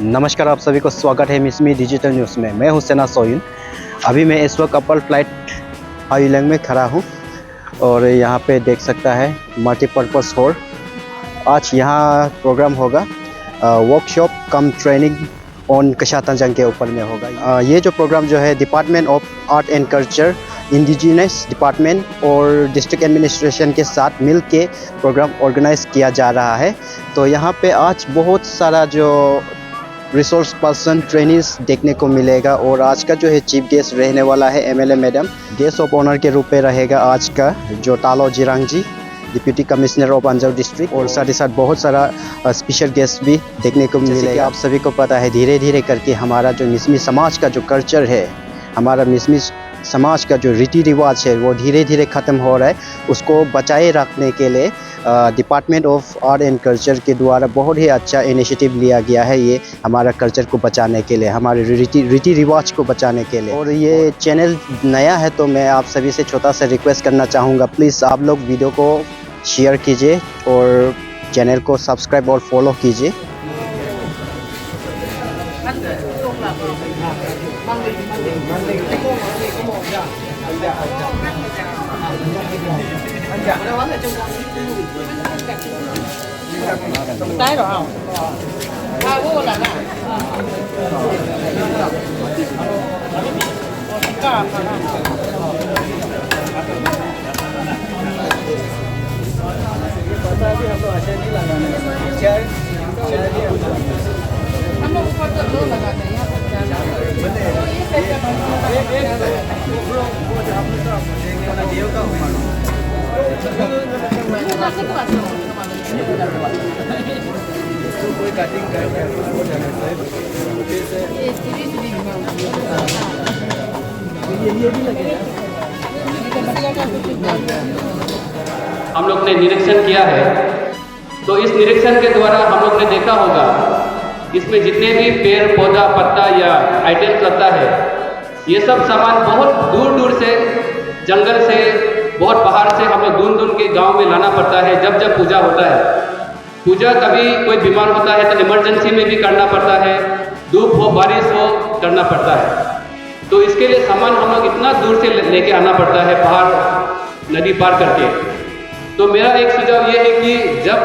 नमस्कार, आप सभी को स्वागत है मिसमी डिजिटल न्यूज़ में। मैं हूं सेना सोइन। अभी मैं इस वक्त अपर फ्लाइट हाईलैंड में खड़ा हूं और यहाँ पे देख सकता है मल्टीपर्पज़ हॉल। आज यहाँ प्रोग्राम होगा, वर्कशॉप कम ट्रेनिंग ऑन कशा तंजांग के ऊपर में होगा। ये जो प्रोग्राम जो है department of art and culture, indigenous department और डिस्ट्रिक्ट एडमिनिस्ट्रेशन के साथ मिल के प्रोग्राम ऑर्गेनाइज किया जा रहा है। तो यहाँ पे आज बहुत सारा जो रिसोर्स पर्सन ट्रेनिंग्स देखने को मिलेगा और आज का जो है चीफ गेस्ट रहने वाला है MLA madam. Guest of honour के रूप में रहेगा आज का जो Talo Jirang ji, deputy commissioner of Anjaw district, और साथ ही साथ बहुत सारा स्पेशल गेस्ट भी देखने को मिलेगा। आप सभी को पता है धीरे धीरे करके हमारा जो मिसमी समाज का जो कल्चर है, हमारा मिसमी समाज का जो रीति रिवाज है वो धीरे धीरे ख़त्म हो रहा है। उसको बचाए रखने के लिए department of art and culture के द्वारा बहुत ही अच्छा इनिशिएटिव लिया गया है। ये हमारा कल्चर को बचाने के लिए, हमारे रीति रिवाज को बचाने के लिए। और ये चैनल नया है तो मैं आप सभी से छोटा सा रिक्वेस्ट करना चाहूँगा, प्लीज़ आप लोग वीडियो को शेयर कीजिए और चैनल को सब्सक्राइब और फॉलो कीजिए। Cái rồi không? Vô là nè. हम लोग ऊपर तो दो लगाते हैं हम लोग ने निरीक्षण किया है। तो इस निरीक्षण के द्वारा हम लोग ने देखा होगा इसमें जितने भी पेड़ पौधा पत्ता या आइटम्स लगता है, ये सब सामान बहुत दूर दूर से, जंगल से, बहुत पहाड़ से हम लोग दूर दूर के गांव में लाना पड़ता है। जब जब पूजा होता है, पूजा कभी कोई बीमार होता है तो इमरजेंसी में भी करना पड़ता है, धूप हो बारिश हो करना पड़ता है। तो इसके लिए सामान हम लोग इतना दूर से लेके आना पड़ता है, पहाड़ नदी पार करके। तो मेरा एक सुझाव ये है कि जब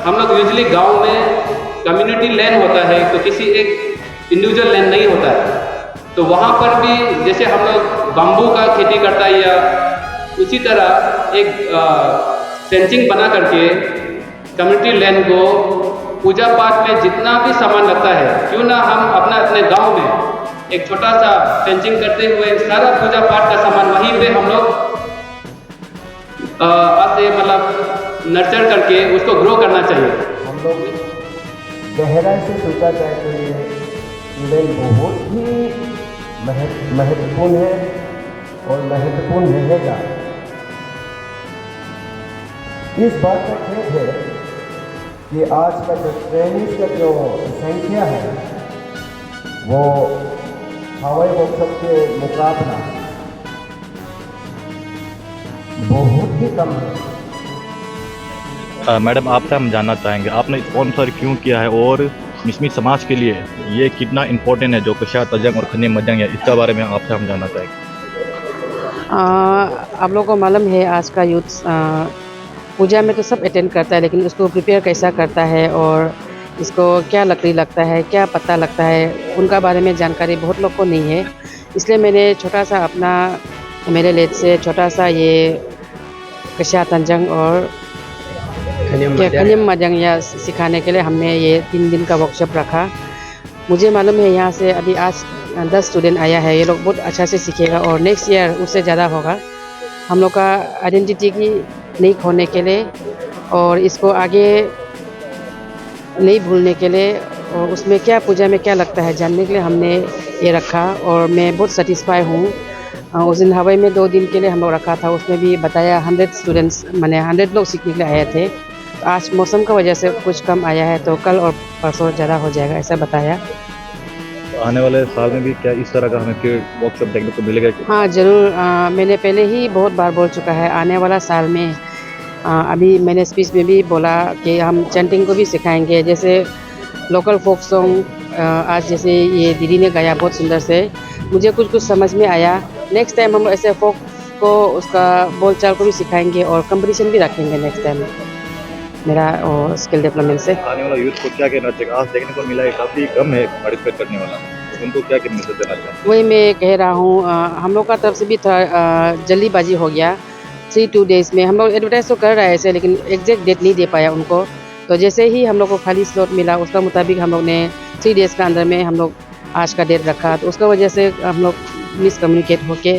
हम लोग यूजली गांव में कम्युनिटी लैंड होता है तो किसी एक इंडिविजुअल लैंड नहीं होता है, तो वहाँ पर भी जैसे हम लोग बम्बू का खेती करता है या उसी तरह एक फेंसिंग बना करके कम्युनिटी लैंड को पूजा पाठ में जितना भी सामान लगता है, क्यों ना हम अपने गांव में एक छोटा सा फेंसिंग करते हुए सारा पूजा पाठ का सामान वहीं पे हम लोग ऐसे मतलब नर्चर करके उसको ग्रो करना चाहिए। हम लोग गहराई से सोचा जाए तो ये इवेंट बहुत ही महत्वपूर्ण है और महत्वपूर्ण रहेगा। इस बात का खेद है कि आज का जो ट्रेनिंग्स का जो संख्या है वो हवाई वर्कशॉप के मुकाबला बहुत ही कम है। मैडम, आपसे हम जानना चाहेंगे आपने स्पॉन्सर क्यों किया है और मिसमी समाज के लिए ये कितना इम्पोर्टेंट है जो कशा तंजांग और खनिम मजांग है, इसके बारे में आपसे हम जानना चाहेंगे। आप लोगों को मालूम है आज का यूथ पूजा में तो सब अटेंड करता है, लेकिन उसको प्रिपेयर कैसा करता है और इसको क्या लकड़ी लगता है, क्या पत्ता लगता है, उनका बारे में जानकारी बहुत लोग को नहीं है। इसलिए मैंने छोटा सा अपना मेरे लेट से छोटा सा ये कशा तंजांग और खनिम मजांग या सिखाने के लिए हमने ये 3 दिन का वर्कशॉप रखा। मुझे मालूम है यहाँ से अभी आज 10 स्टूडेंट आया है, ये लोग बहुत अच्छा से सीखेगा और नेक्स्ट ईयर उससे ज़्यादा होगा। हम लोग का आइडेंटिटी की नहीं खोने के लिए और इसको आगे नहीं भूलने के लिए और उसमें क्या पूजा में क्या लगता है जानने के लिए हमने ये रखा और मैं बहुत सेटिस्फाई हूँ। उस दिन हवाई में 2 दिन के लिए हम लोग रखा था, उसमें भी बताया 100 स्टूडेंट्स माने 100 लोग सीखने के लिए आए थे। तो आज मौसम की वजह से कुछ कम आया है तो कल और परसों ज़्यादा हो जाएगा, ऐसा बताया। आने वाले साल में भी क्या इस तरह का हमें फिर वर्कशॉप देखने को मिलेगा? हाँ ज़रूर, मैंने पहले ही बहुत बार बोल चुका है आने वाला साल में अभी मैंने स्पीच में भी बोला कि हम चैंटिंग को भी सिखाएंगे, जैसे लोकल फोक सॉन्ग आज जैसे ये दीदी ने गाया बहुत सुंदर से, मुझे कुछ कुछ समझ में आया। नेक्स्ट टाइम हम ऐसे फोक को उसका बोलचाल को भी सिखाएंगे और कंपटीशन भी रखेंगे नेक्स्ट टाइम मेरा स्किल डेवलपमेंट से। आने वाला यूथ को क्या कहना चाहिए? आज देखने को मिला है काफ़ी कम है पार्टिसिपेट करने वाला, तो उनको क्या मैसेज देना चाहिए? वही मैं कह रहा हूँ, हम लोग का तरफ से भी थोड़ा जल्दीबाजी हो गया। 3-2 डेज में हम लोग एडवर्टाइज तो कर रहे हैं ऐसे, लेकिन एग्जैक्ट डेट नहीं दे पाया उनको। तो जैसे ही हम लोग को खाली स्लॉट मिला उसका मुताबिक हम लोग ने 3 डेज़ का अंदर में हम लोग आज का डेट रखा। तो उसका वजह से हम लोग मिसकम्युनिकेट होके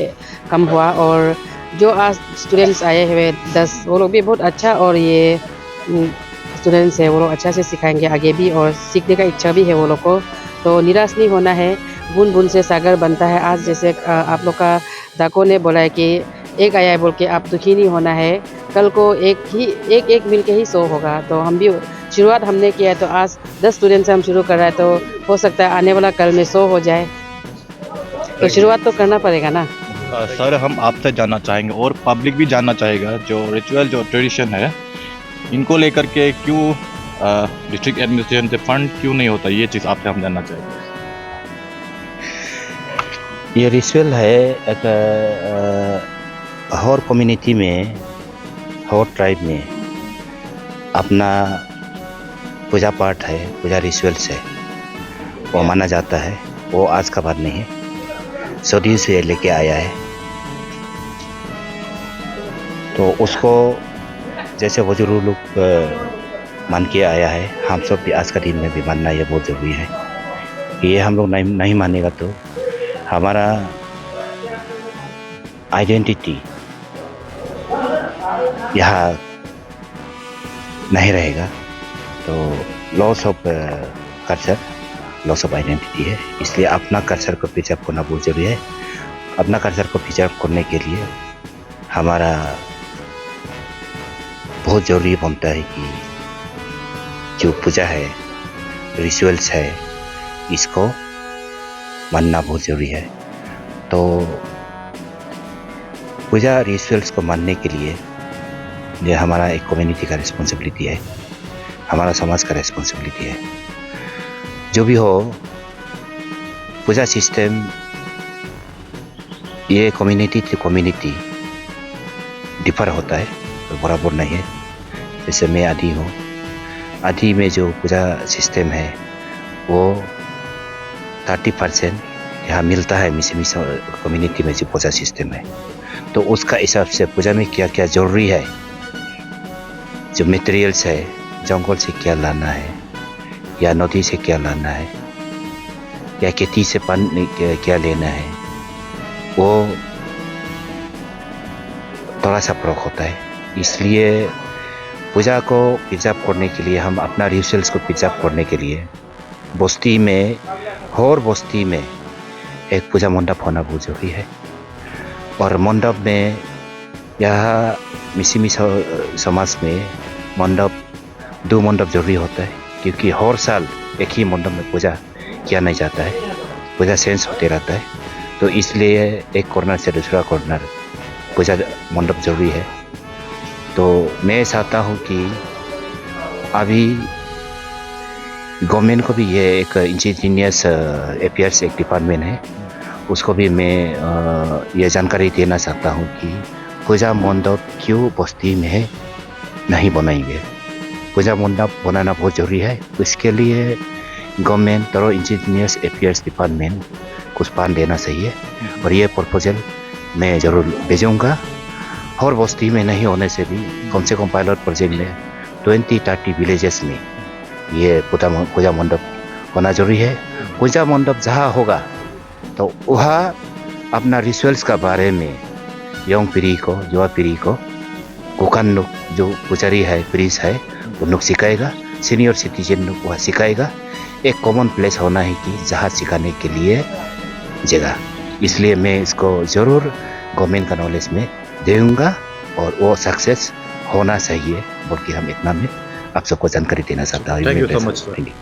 कम हुआ। और जो आज स्टूडेंट्स आए हुए 10, वो लोग भी बहुत अच्छा, और ये स्टूडेंट्स है वो लोग अच्छा से सिखाएंगे आगे भी, और सीखने का इच्छा भी है वो लोग को। तो निराश नहीं होना है, बूंद बूंद से सागर बनता है। आज जैसे आप लोग का दाको ने बोला है कि एक आया है बोल के आप दुखी नहीं होना है, कल को एक मिल के ही 100 होगा। तो हम भी शुरुआत हमने किया है, तो आज 10 स्टूडेंट से हम शुरू कर रहे हैं, तो हो सकता है आने वाला कल में 100 हो जाए। तो शुरुआत तो करना पड़ेगा ना। सर, हम आपसे जानना चाहेंगे और पब्लिक भी जानना चाहेगा, जो रिचुअल जो ट्रेडिशन है इनको लेकर के क्यों डिस्ट्रिक्ट एडमिनिस्ट्रेशन से फंड क्यों नहीं होता, ये चीज़ आपसे हम जानना चाहेंगे। ये रिचुअल है एक हर कम्युनिटी में, हर ट्राइब में अपना पूजा पाठ है, पूजा रिचुअल्स है, वो माना जाता है। वो आज का बात नहीं है, सदियों से लेके आया है। तो उसको जैसे बुजुर्ग लोग मान के आया है, हम सब भी आज का दिन में भी मानना ये बहुत ज़रूरी है। ये हम लोग नहीं मानेगा तो हमारा आइडेंटिटी यहाँ नहीं रहेगा। तो loss of culture, loss of identity है। इसलिए अपना कल्चर को प्रिजर्व करना बहुत ज़रूरी है। अपना कल्चर को प्रिजर्व करने के लिए हमारा बहुत ज़रूरी बनता है कि जो पूजा है, रिचुअल्स है, इसको मानना बहुत ज़रूरी है। तो पूजा रिचुअल्स को मानने के लिए ये हमारा एक कम्युनिटी का रिस्पॉन्सिबिलिटी है, हमारा समाज का रिस्पॉन्सिबिलिटी है। जो भी हो, पूजा सिस्टम ये कम्युनिटी टू कम्युनिटी डिफर होता है, तो बराबर नहीं है। जैसे मैं आदि हूँ, आदि में जो पूजा सिस्टम है वो 30% यहाँ मिलता है मिसमिस कम्युनिटी में जो पूजा सिस्टम है। तो उसका हिसाब से पूजा में क्या क्या ज़रूरी है, जो मटेरियल्स है, जंगल से क्या लाना है या नदी से क्या लाना है या खेती से पानी क्या लेना है, वो थोड़ा सा फर्क होता है। इसलिए पूजा को प्रिजर्व करने के लिए, हम अपना रिचुअल्स को प्रिजर्व करने के लिए बस्ती में, हर बस्ती में एक पूजा मंडप होना बहुत ज़रूरी है। और मंडप में यहाँ मिसिमी समाज में मंडप 2 मंडप जरूरी होता है, क्योंकि हर साल एक ही मंडप में पूजा किया नहीं जाता है, पूजा चेंज होते रहता है। तो इसलिए एक कॉर्नर से दूसरा कॉर्नर पूजा मंडप जरूरी है। तो मैं चाहता हूँ कि अभी गवर्नमेंट को भी ये एक इंजीनियर्स अफेयर्स एक डिपार्टमेंट है, उसको भी मैं ये जानकारी देना चाहता हूँ कि पूजा मंडप क्यों बस्ती में नहीं बनाएंगे। पूजा मंडप बनाना बहुत ज़रूरी है। इसके लिए गवर्नमेंट और इंजीनियर्स अफेयर्स डिपार्टमेंट कुछ फंड देना चाहिए, और ये प्रपोजल मैं ज़रूर भेजूँगा। हर बस्ती में नहीं होने से भी कम से कम पायलट प्रोजेक्ट में 20-30 विलेजेस में ये पूजा मंडप होना जरूरी है। पूजा मंडप जहाँ होगा तो वहाँ अपना रिचुअल्स का बारे में यंग पीढ़ी को, युवा पीढ़ी को, कुकान लोग जो पुजारी है, प्रीस्ट है, उन लोग सिखाएगा, सीनियर सिटीजन लोग वहाँ सिखाएगा। एक कॉमन प्लेस होना है कि जहाँ सिखाने के लिए जगह। इसलिए मैं इसको ज़रूर गवर्नमेंट का नॉलेज में दूंगा, और वो सक्सेस होना चाहिए, बल्कि हम इतना में आप सबको जानकारी देना चाहता हूँ। Thank you so much. Thank you.